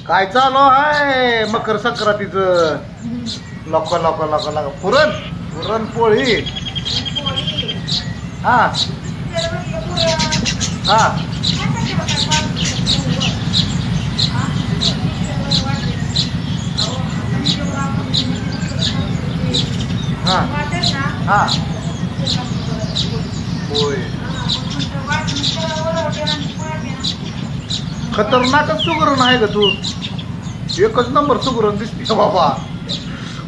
काय चालू आहे मकर संक्रांतीचं? लोक लोक लोक लोक पुरणपोळी. हा हा हा हा होय. खतरनाकच सुगरण आहे का तू? एकच नंबर सुगरण दिसते बाबा.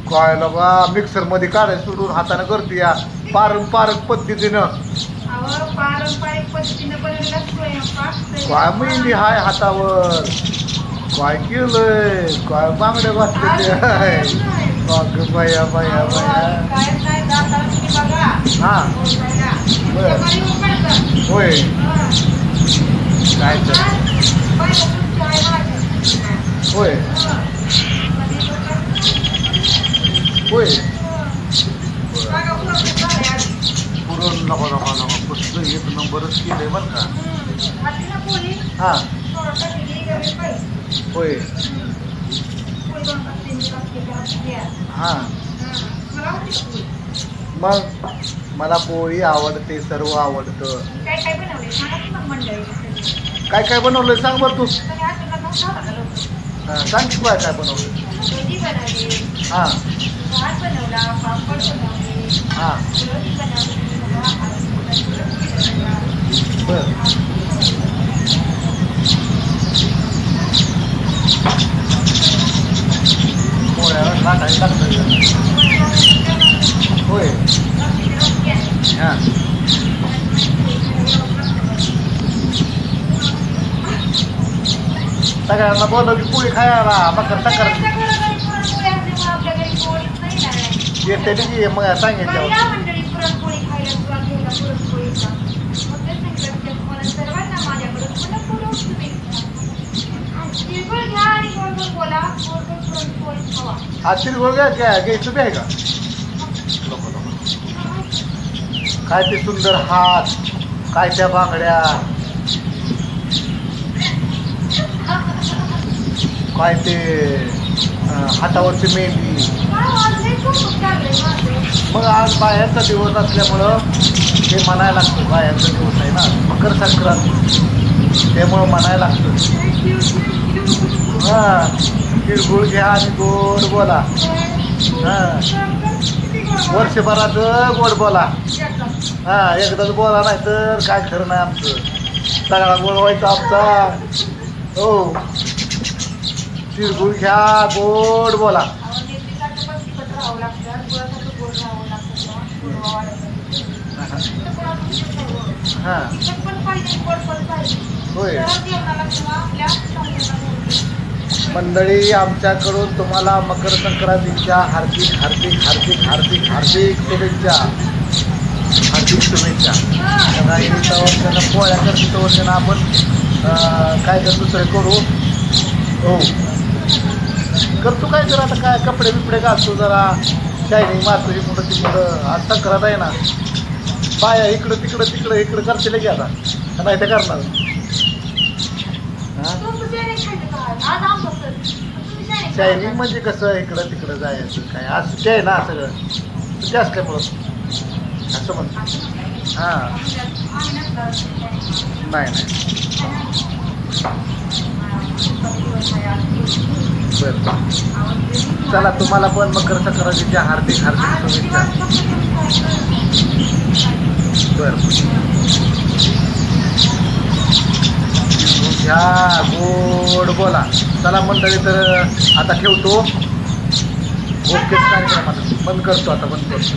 काय लगा मिक्सर मध्ये काढायला सोडून हाताने करते या पारंपरिक पद्धतीनं. काय मेहंदी हाय हातावर, काय केलंय, काय बांगड्या घातलेल्या आहे. अगं बाया बाया बाया. हा बर होय. काय तर होय होय. पुरण नको नको नको कसलं एक नंबरच केलंय बरं का. हा होय. हा मग मला पोळी आवडते, सर्व आवडतं. काय काय बनवलंय सांग बरं तू. सांग की काय काय बनवलं. हा हा बर पोळ्या लाटायला लागतं. होय. हा सगळ्यांना बोलवली पोळी खायला मकर संक्रांती येते की मग सांगितलं. आज तिरगोळ घ्यायचं बी आहे का? काय ते सुंदर हात, काय त्या बांगड्या, काय ते हातावरची मेहंदी. मग आज बायांचा दिवस असल्यामुळं ते म्हणायला लागतं. बायांचा दिवस आहे ना मकर संक्रांत, त्यामुळं म्हणायला लागतं. हा तिळगुळ घ्या आणि गोड बोला. हा वर्षभरात गोड बोला. हा एकदाच बोला नाही तर काय खरं नाही आमचं. सगळा गोड व्हायचा आमचा. हो तिळगुळ घ्या गोड बोला. हा होय. मंडळी आमच्याकडून तुम्हाला मकर संक्रांतीच्या हार्दिक हार्दिक हार्दिक हार्दिक हार्दिक शुभेच्छा. हार्दिक शुभेच्छा. त्यांना पोळ्या करतो वर्षानं आपण काय तर दुसरे करू. हो करतो काय तर आता काय कपडे बिपडे घालतो जरा शायनिंग मारतो. ही कुठं तिकडं आज संक्रांत आहे ना. बाया इकडं तिकडं तिकडं इकडं करते की आता नाही ते करणार. शायनिंग म्हणजे कसं इकडं तिकडं जायचं काय आज सुट्टी आहे ना. सगळं सुट्टी असल्यामुळं असं म्हणतो. हां नाही नाही बरं चला तुम्हाला पण मकर संक्रांतीच्या हार्दिक हार्दिक शुभेच्छा. बरं घ्या गोड बोला. चला मंडळी तर आता ठेवतो. ओकेच कार्यक्रमाला बंद करतो. आता बंद करतो.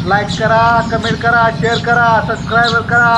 लाईक करा, कमेंट करा, शेअर करा, सबस्क्राईब करा.